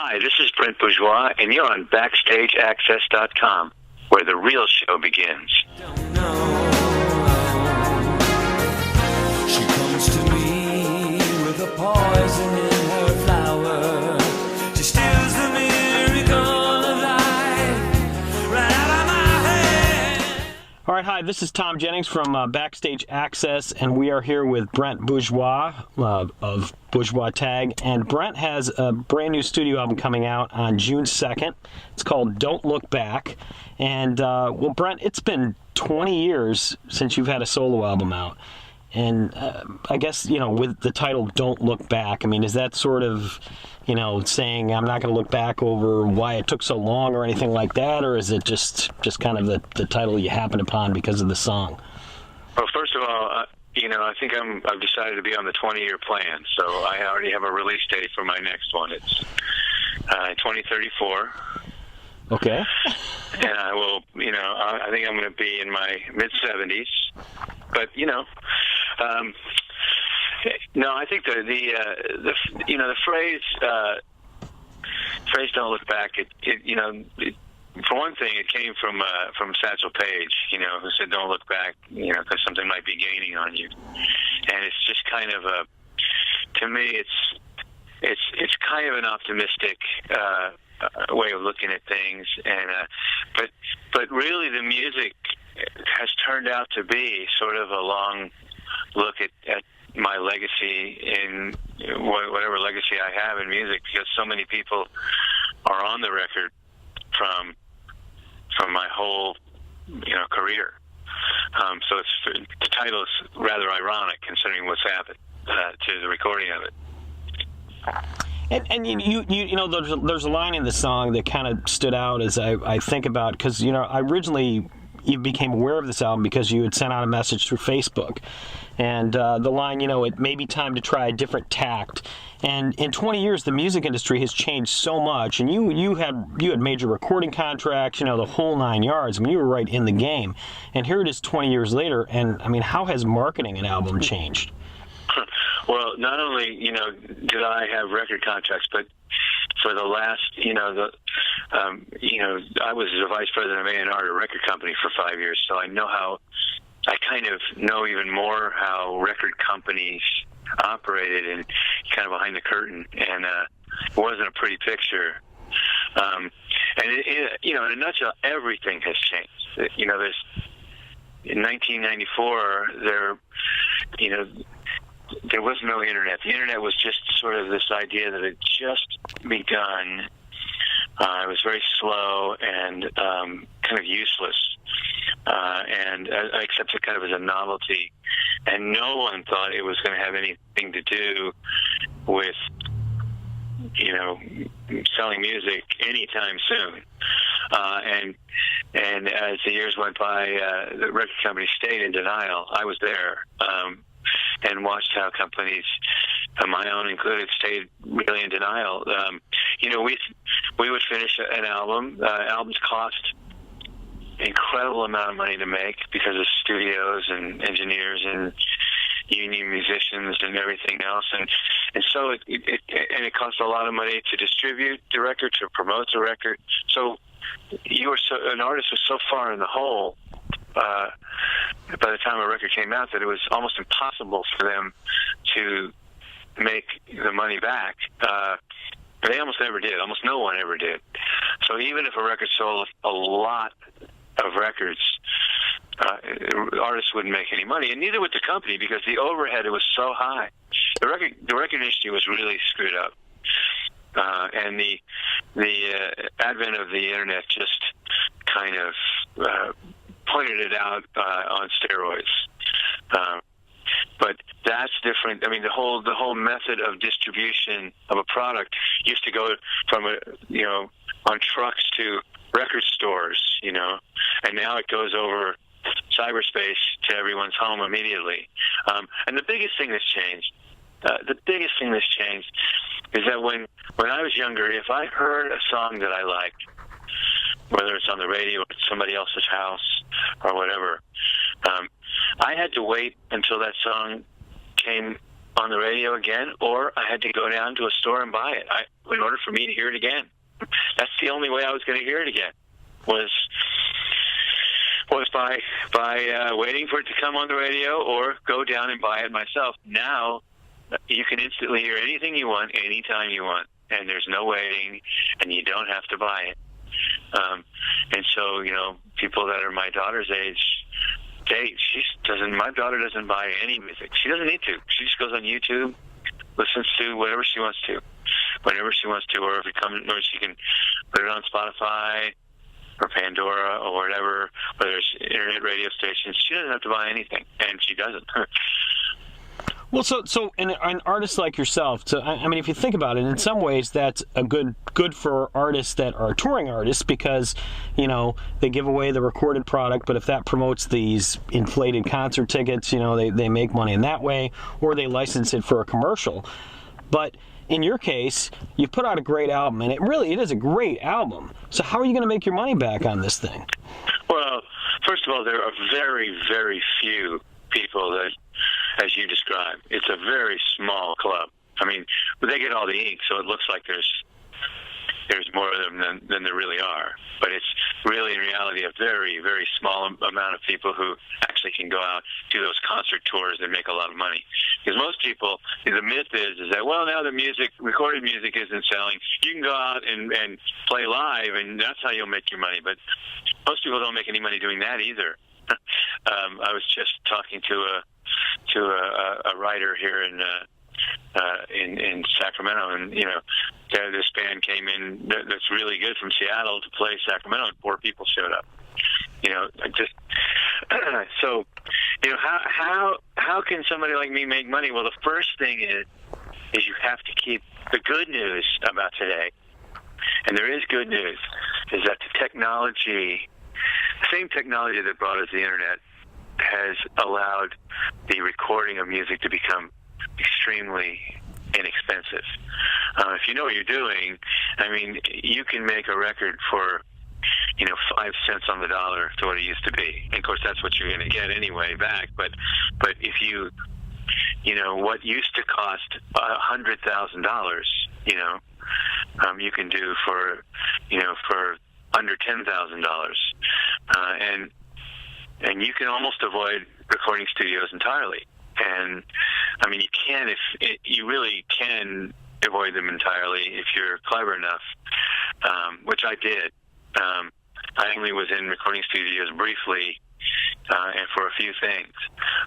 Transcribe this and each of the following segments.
Hi, this is Brent Bourgeois, and you're on BackstageAxxess.com, where the real show begins. She comes to me with a poison in her flower. She steals the miracle of life right out of my hand. All right, hi, this is Tom Jennings from Backstage Access, and we are here with Brent Bourgeois of Bourgeois Tag. And Brent has a brand new studio album coming out on June 2nd. It's called Don't Look Back. And, well, Brent, it's been 20 years since you've had a solo album out. And I guess, with the title Don't Look Back, I mean, is that sort of, saying I'm not going to look back over why it took so long or anything like that? Or is it just kind of the title you happened upon because of the song? Well, first of all, I think I've decided to be on the 20-year plan, so I already have a release date for my next one. It's 2034. Okay. And I will, I think I'm going to be in my mid-70s. But, no, I think the phrase "Don't Look Back." For one thing, it came from Satchel Paige, who said, "Don't look back," because something might be gaining on you. And it's just kind of to me, it's kind of an optimistic way of looking at things. And but really, the music has turned out to be sort of a long look at my legacy in whatever legacy I have in music, because so many people are on the record from my whole career. So the title is rather ironic considering what's happened to the recording of it. And there's a line in the song that kind of stood out as I think about, because I originally you became aware of this album because you had sent out a message through Facebook, and the line, it may be time to try a different tact. And in 20 years, the music industry has changed so much, and you had major recording contracts, the whole 9 yards. I mean, you were right in the game, and here it is 20 years later. And I mean, how has marketing an album changed? Well, not only did I have record contracts, but for the last I was the vice president of A&R at a record company for 5 years, so I kind of know even more how record companies operated and kind of behind the curtain, and it wasn't a pretty picture. And in a nutshell, everything has changed. There's in 1994 there was no internet. The internet was just sort of this idea that had just begun. It was very slow and kind of useless, and I accepted it kind of as a novelty. And no one thought it was going to have anything to do with, selling music anytime soon. And as the years went by, the record company stayed in denial. I was there. And watched how companies, my own included, stayed really in denial. We would finish an album. Albums cost incredible amount of money to make because of studios and engineers and union musicians and everything else, and so it cost a lot of money to distribute the record, to promote the record. So an artist was so far in the hole by the time a record came out that it was almost impossible for them to make the money back. They almost never did. Almost no one ever did. So even if a record sold a lot of records, artists wouldn't make any money, and neither would the company, because the overhead was so high. The record industry was really screwed up, and the advent of the internet just kind of pointed it out on steroids. But that's different. I mean, the whole method of distribution of a product used to go from on trucks to record stores, and now it goes over cyberspace to everyone's home immediately. And the biggest thing that's changed is that when I was younger, if I heard a song that I liked, whether it's on the radio or at somebody else's house or whatever, I had to wait until that song came on the radio again, or I had to go down to a store and buy it in order for me to hear it again. That's the only way I was going to hear it again, was by waiting for it to come on the radio or go down and buy it myself. Now you can instantly hear anything you want anytime you want, and there's no waiting, and you don't have to buy it. And so, people that are my daughter's age, my daughter doesn't buy any music. She doesn't need to. She just goes on YouTube, listens to whatever she wants to, whenever she wants to, or if it comes, or she can put it on Spotify or Pandora or whatever, whether it's internet radio stations. She doesn't have to buy anything, and she doesn't. Well, so an artist like yourself, I mean, if you think about it, in some ways that's a good for artists that are touring artists, because, they give away the recorded product, but if that promotes these inflated concert tickets, they make money in that way, or they license it for a commercial. But in your case, you put out a great album, and it is a great album. So how are you going to make your money back on this thing? Well, first of all, there are very, very few people that, as you described, it's a very small club. I mean, they get all the ink, so it looks like there's more of them than there really are. But it's really, in reality, a very, very small amount of people who actually can go out, do those concert tours, and make a lot of money. Because most people, the myth is that, well, now the recorded music isn't selling. You can go out and play live, and that's how you'll make your money. But most people don't make any money doing that either. I was just talking to a writer here in Sacramento, and this band came in that's really good from Seattle to play Sacramento, and 4 people showed up. So how can somebody like me make money? Well, the first thing is you have to keep the good news about today, and there is good news, is that the same technology that brought us the internet has allowed the recording of music to become extremely inexpensive. If you know what you're doing, I mean, you can make a record for 5 cents on the dollar to what it used to be. And of course, that's what you're going to get anyway back. But if you what used to cost $100,000, you can do for under $10,000, and you can almost avoid recording studios entirely. And I mean, you really can avoid them entirely if you're clever enough, which I did. I only was in recording studios briefly, and for a few things.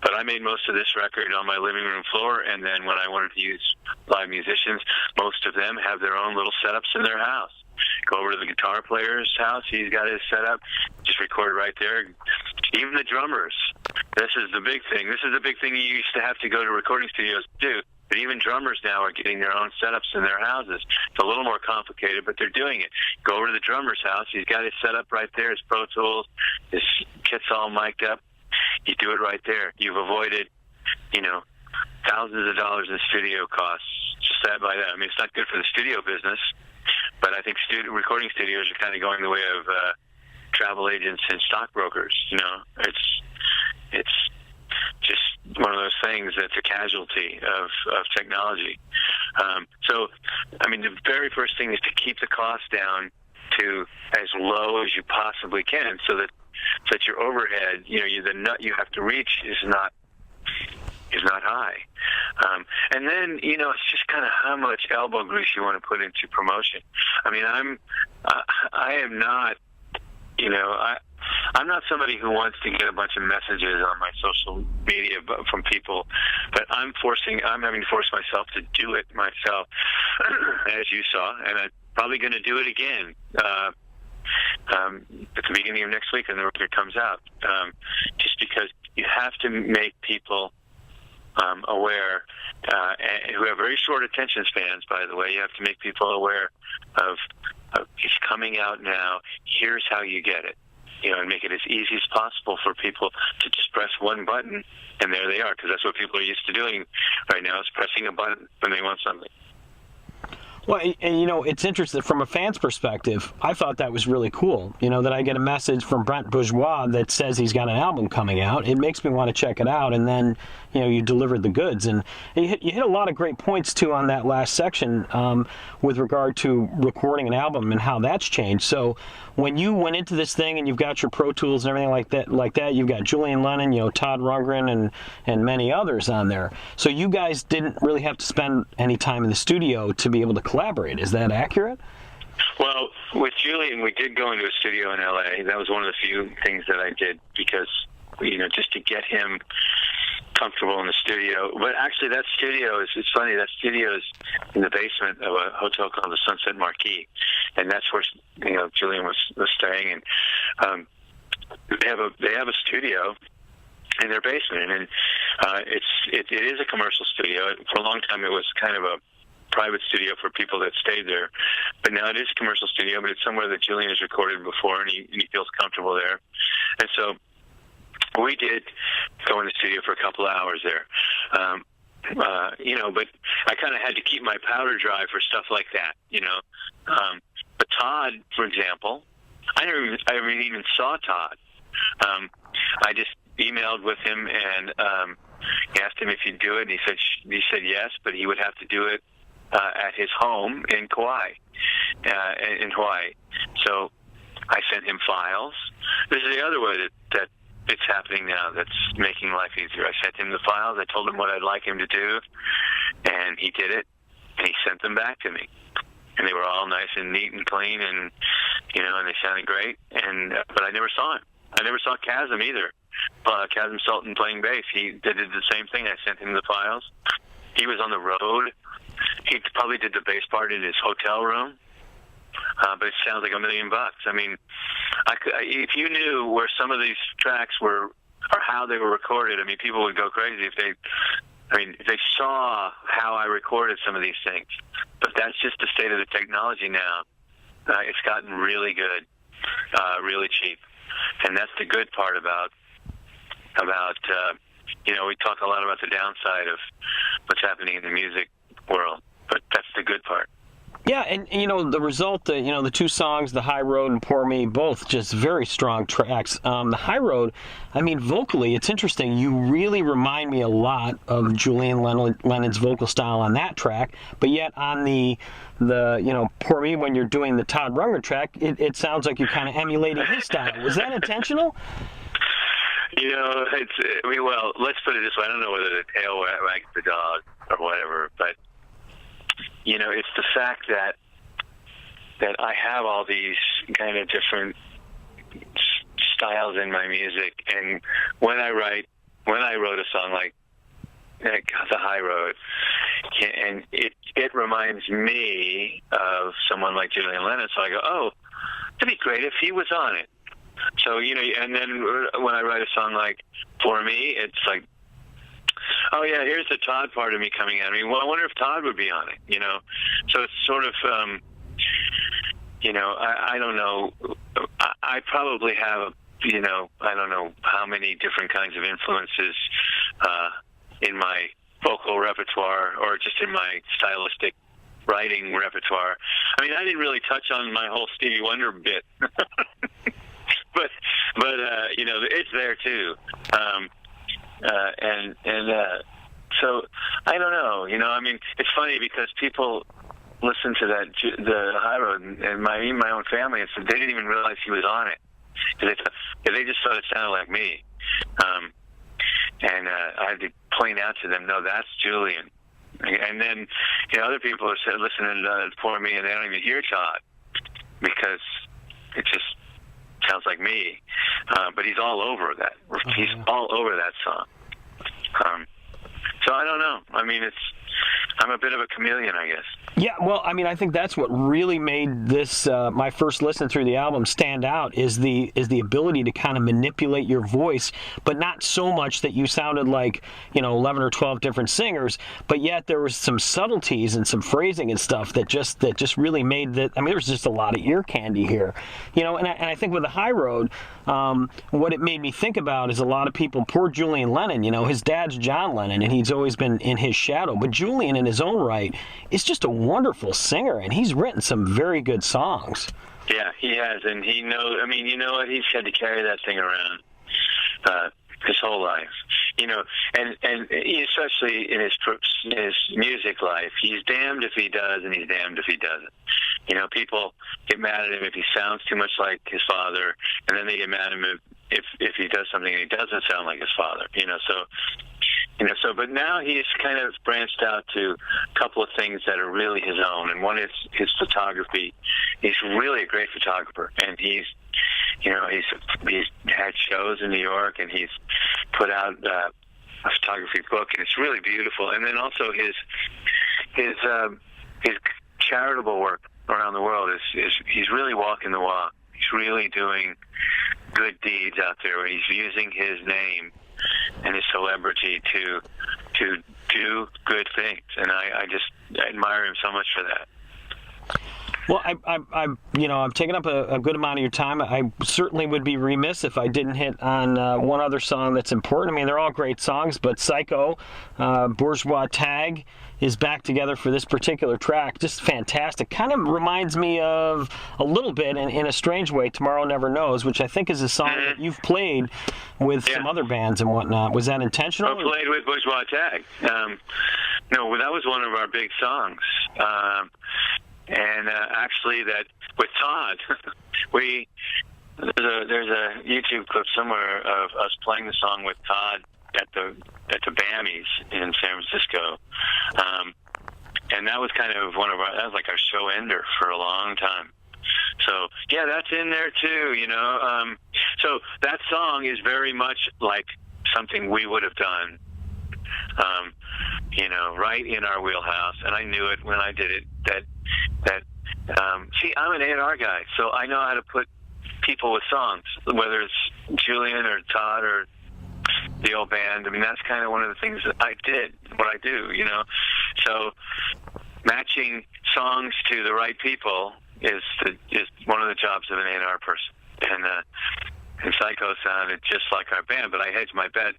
But I made most of this record on my living room floor, and then when I wanted to use live musicians, most of them have their own little setups in their house. Go over to the guitar player's house, he's got his setup, just record right there. Even the drummers, this is the big thing. This is the big thing you used to have to go to recording studios to do. But even drummers now are getting their own setups in their houses. It's a little more complicated, but they're doing it. Go over to the drummer's house. He's got his setup right there, his Pro Tools, his kit's all mic'd up. You do it right there. You've avoided, thousands of dollars in studio costs. Just that by that. I mean, it's not good for the studio business, but I think recording studios are kind of going the way of travel agents and stockbrokers. It's just one of those things that's a casualty of technology. So, I mean, the very first thing is to keep the cost down to as low as you possibly can, so that your overhead, the nut you have to reach is not high. And then, it's just kind of how much elbow grease you want to put into promotion. I mean, I am not, I'm not somebody who wants to get a bunch of messages on my social media from people, but I'm having to force myself to do it myself, as you saw, and I'm probably going to do it again at the beginning of next week when the record comes out, just because you have to make people aware, who have very short attention spans, by the way. You have to make people aware of it's coming out now, here's how you get it. And make it as easy as possible for people to just press one button, and there they are, because that's what people are used to doing right now, is pressing a button when they want something. Well, and you know, it's interesting from a fan's perspective. I thought that was really cool. You know, that I get a message from Brent Bourgeois that says he's got an album coming out. It makes me want to check it out. And then, you know, you delivered the goods, and you hit a lot of great points too on that last section with regard to recording an album and how that's changed. So when you went into this thing and you've got your Pro Tools and everything like that, you've got Julian Lennon, you know, Todd Rundgren, and many others on there. So you guys didn't really have to spend any time in the studio to be able to collaborate. Is that accurate? Well, with Julian, we did go into a studio in L.A. That was one of the few things that I did because, you know, just to get him comfortable in the studio. But actually, that studio it's funny. That studio is in the basement of a hotel called the Sunset Marquis, and that's where, you know, Julian was staying. And they have a studio in their basement, and it is a commercial studio. For a long time, it was kind of a private studio for people that stayed there, but now it is a commercial studio. But it's somewhere that Julian has recorded before, and he feels comfortable there. And so we did go in the studio for a couple of hours there. You know, but I kind of had to keep my powder dry for stuff like that, you know. But Todd, for example, I never even saw Todd. I just emailed with him and asked him if he'd do it. And he said yes, but he would have to do it at his home in Kauai, in Hawaii. So I sent him files. This is the other way that it's happening now that's making life easier. I sent him the files. I told him what I'd like him to do, and he did it, and he sent them back to me. And they were all nice and neat and clean, and, you know, and they sounded great. And but I never saw him. I never saw Chasm either. Chasm Sultan playing bass. He did the same thing. I sent him the files. He was on the road. He probably did the bass part in his hotel room. But it sounds like $1 million. I mean, if you knew where some of these tracks were or how they were recorded, I mean, people would go crazy if they saw how I recorded some of these things. But that's just the state of the technology now. It's gotten really good, really cheap, and that's the good part about you know, we talk a lot about the downside of what's happening in the music world, but that's the good part. Yeah, and you know, the result, you know, the two songs, The High Road and Pour Me, both just very strong tracks. The High Road, I mean, vocally, it's interesting. You really remind me a lot of Julian Lennon's vocal style on that track, but yet on the you know, Pour Me, when you're doing the Todd Rundgren track, it sounds like you're kind of emulating his style. Was that intentional? You know, well, let's put it this way. I don't know whether the tail wags the dog or whatever, but, you know, it's the fact that I have all these kind of different styles in my music, and when I wrote a song like The High Road, and it reminds me of someone like Julian Lennon, so I go, oh, it'd be great if he was on it. So, you know, and then when I write a song like For Me, it's like, oh yeah, here's the Todd part of me coming out. I mean, well, I wonder if Todd would be on it, you know. So it's sort of, you know, I don't know. I probably have, you know, I don't know how many different kinds of influences in my vocal repertoire or just in my stylistic writing repertoire. I mean, I didn't really touch on my whole Stevie Wonder bit. But you know, it's there too, so I don't know. You know, I mean, it's funny because people listen to the High Road, and even my own family, and so they didn't even realize he was on it because they just thought it sounded like me. And I had to point out to them, no, that's Julian. And then, you know, other people are listening to Pour Me, and they don't even hear Todd because it just sounds like me, but he's all over that. He's all over that song. So I don't know. I mean, I'm a bit of a chameleon, I guess. Yeah, well, I mean, I think that's what really made this my first listen through the album stand out is the ability to kind of manipulate your voice, but not so much that you sounded like, you know, 11 or 12 different singers, but yet there was some subtleties and some phrasing and stuff that just really made that. I mean, there was just a lot of ear candy here, you know. And I think with The High Road, what it made me think about is a lot of people. Poor Julian Lennon, you know, his dad's John Lennon, and he's always been in his shadow, but Julian in his own right is just a wonderful singer, and he's written some very good songs. Yeah, he has, and he knows. I mean, you know what? He's had to carry that thing around his whole life. You know, and especially in his music life, he's damned if he does, and he's damned if he doesn't. You know, people get mad at him if he sounds too much like his father, and then they get mad at him if he does something and he doesn't sound like his father. But now he's kind of branched out to a couple of things that are really his own, and one is his photography. He's really a great photographer, and he's had shows in New York, and he's put out a photography book, and it's really beautiful. And then also his charitable work around the world is he's really walking the walk. He's really doing good deeds out there, where he's using his name and his celebrity to do good things, and I admire him so much for that. Well, I'm taking up a good amount of your time. I certainly would be remiss if I didn't hit on one other song that's important. I mean, they're all great songs, but Psycho, Bourgeois Tag, is back together for this particular track. Just fantastic. Kind of reminds me of, a little bit, in a strange way, Tomorrow Never Knows, which I think is a song that you've played with some other bands and whatnot. Was that intentional? I played with Bourgeois Tag. No, that was one of our big songs. And actually, that with Todd, there's a YouTube clip somewhere of us playing the song with Todd at the Bammies in San Francisco, and that was kind of that was like our show ender for a long time. So yeah, that's in there too, you know. So that song is very much like something we would have done, you know, right in our wheelhouse. And I knew it when I did it. See, I'm an A&R guy, so I know how to put people with songs, whether it's Julian or Todd or the old band. I mean, that's kind of one of the things that I did, what I do, you know. So matching songs to the right people is one of the jobs of an A&R person. And Psycho sounded just like our band, but I hedged my bet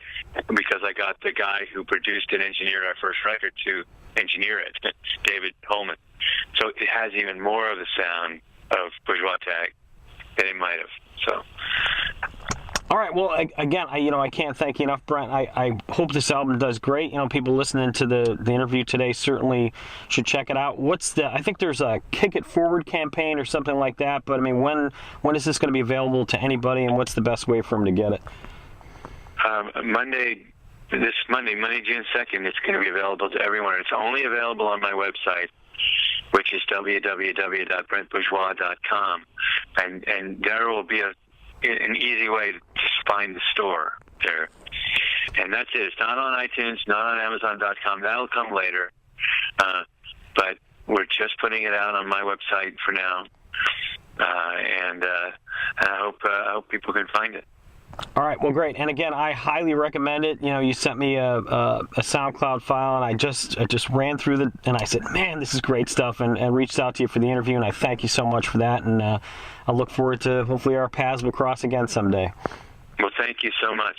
because I got the guy who produced and engineered our first record to engineer it, David Holman. So it has even more of the sound of Bourgeois Tag than it might have. So. All right. Well, again, I can't thank you enough, Brent. I hope this album does great. You know, people listening to the interview today certainly should check it out. I think there's a Kick It Forward campaign or something like that. But I mean, when is this going to be available to anybody, and what's the best way for them to get it? Monday, June 2nd, it's going to be available to everyone. It's only available on my website, which is www.brentbourgeois.com, and there will be an easy way to find the store there. And that's it. It's not on iTunes, not on Amazon.com. That'll come later. But we're just putting it out on my website for now. And I hope people can find it. All right, well, great. And again, I highly recommend it. You know, you sent me a SoundCloud file, and I just ran through and I said, man, this is great stuff, and reached out to you for the interview, and I thank you so much for that. And I look forward to hopefully our paths will cross again someday. Well, thank you so much.